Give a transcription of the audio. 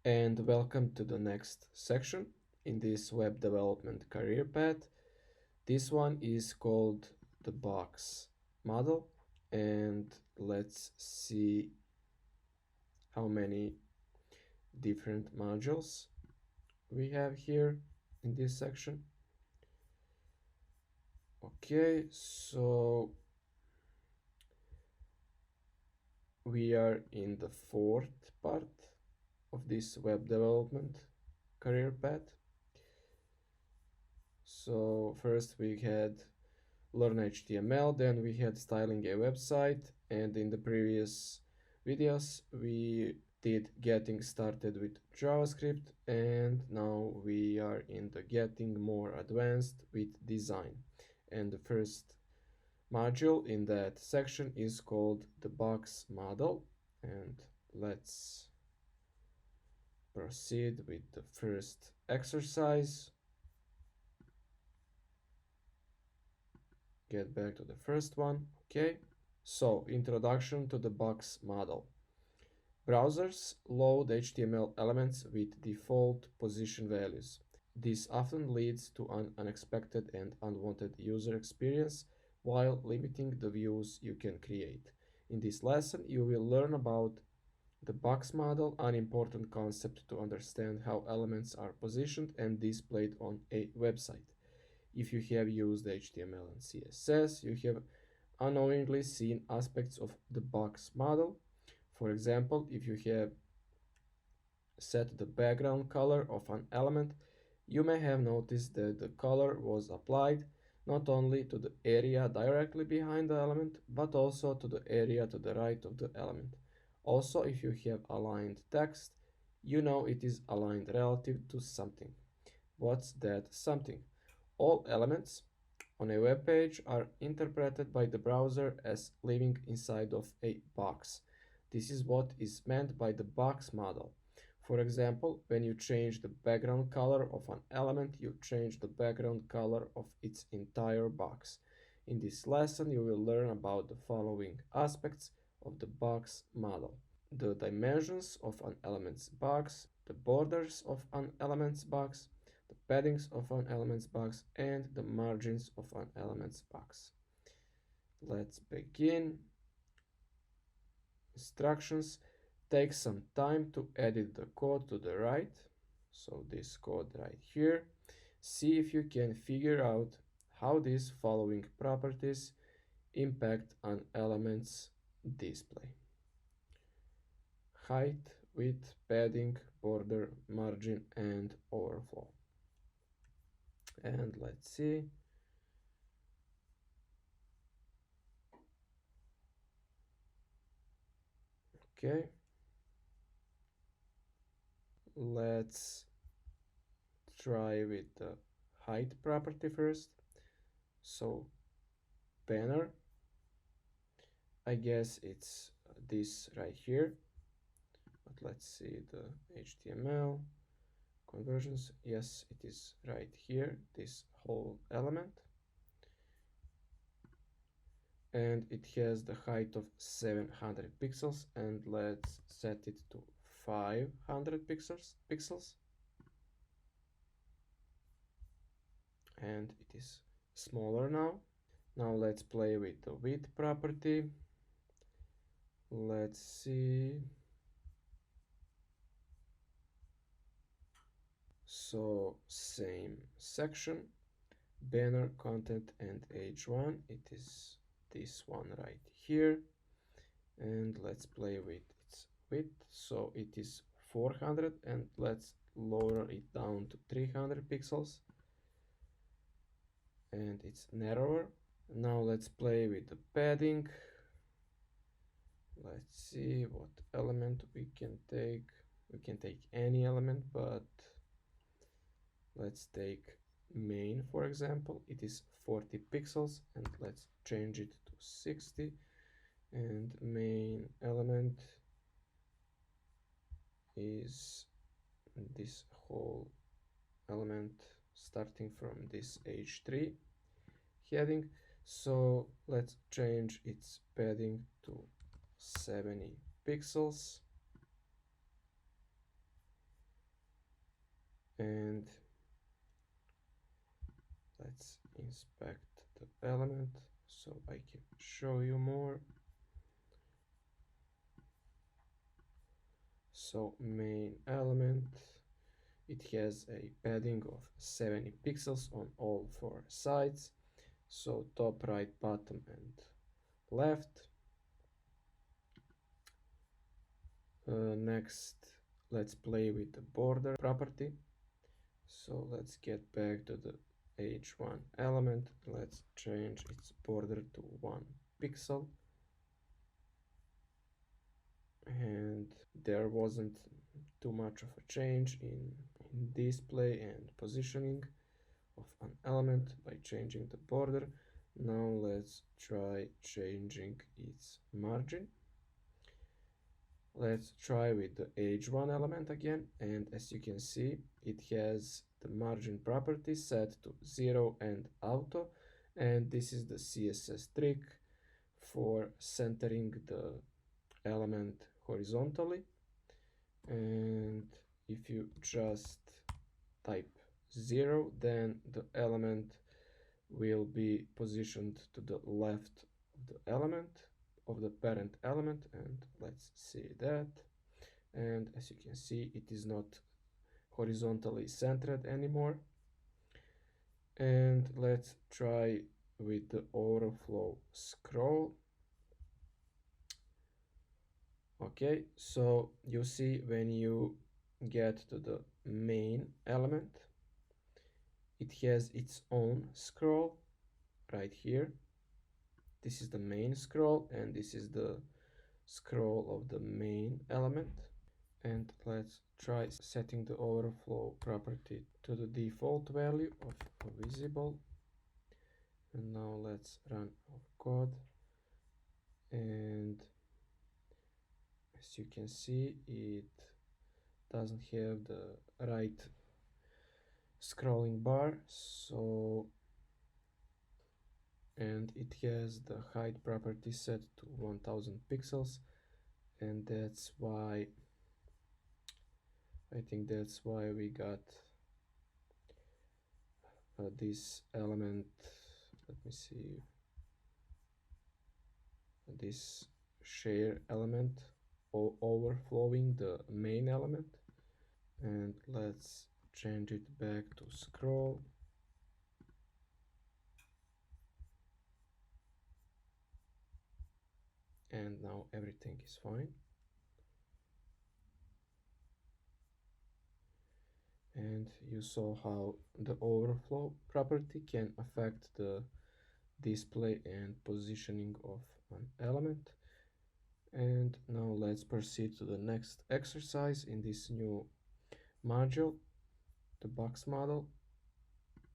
and welcome to the next section in this web development career path. This one is called the box model, and let's see how many different modules we have here in this section. Okay, so we are in the fourth part of this web development career path. So first we had learn HTML, then we had styling a website, and in the previous videos we did getting started with JavaScript, and now we are in the getting more advanced with design. And the first module in that section is called the box model, and let's proceed with the first exercise. Get back to the first one. Okay, so introduction to the box model. Browsers load HTML elements with default position values. This often leads to an unexpected and unwanted user experience while limiting the views you can create. In this lesson, you will learn about the box model, an important concept to understand how elements are positioned and displayed on a website. If you have used HTML and CSS, you have unknowingly seen aspects of the box model. For example, if you have set the background color of an element, you may have noticed that the color was applied not only to the area directly behind the element, but also to the area to the right of the element. Also, if you have aligned text, you know it is aligned relative to something. What's that something? All elements on a web page are interpreted by the browser as living inside of a box. This is what is meant by the box model. For example, when you change the background color of an element, you change the background color of its entire box. In this lesson, you will learn about the following aspects of the box model: the dimensions of an element's box, the borders of an element's box, the paddings of an element's box, and the margins of an element's box. Let's begin. Instructions. Take some time to edit the code to the right. So this code right here. See if you can figure out how these following properties impact an element's display: height, width, padding, border, margin, and overflow. And let's see. Okay. Let's try with the height property first. So banner, I guess it's this right here, but let's see the HTML conversions. Yes, it is right here, this whole element, and it has the height of 700 pixels, and let's set it to 500 pixels, and it is smaller now. Now let's play with the width property. Let's see. So same section, banner, content, and h1. It is this one right here. And let's play with its width. So it is 400, and let's lower it down to 300 pixels. And it's narrower. Now let's play with the padding. Let's see what element we can take. We can take any element, but let's take main, for example. It is 40 pixels, and let's change it to 60. And main element is this whole element starting from this h3 heading. So let's change its padding to 70 pixels. And let's inspect the element so I can show you more. So main element, it has a padding of 70 pixels on all four sides. So top, right, bottom, and left. Next, let's play with the border property. So let's get back to the h1 element. Let's change its border to 1 pixel. And there wasn't too much of a change in display and positioning of an element by changing the border. Now let's try changing its margin. Let's try with the h1 element again, and as you can see, it has the margin property set to 0 and auto, and this is the CSS trick for centering the element horizontally. And if you just type 0, then the element will be positioned to the left of the element, of the parent element, and let's see that. And as you can see, it is not horizontally centered anymore. And let's try with the overflow scroll. Okay, so you see when you get to the main element, it has its own scroll right here. This is the main scroll, and this is the scroll of the main element. And let's try setting the overflow property to the default value of visible. And now let's run our code. And as you can see, it doesn't have the right scrolling bar, and it has the height property set to 1000 pixels, and that's why I think that's why we got this element. Let me see, this share element overflowing the main element. And let's change it back to scroll. And now everything is fine. And you saw how the overflow property can affect the display and positioning of an element. And now let's proceed to the next exercise in this new module, the box model.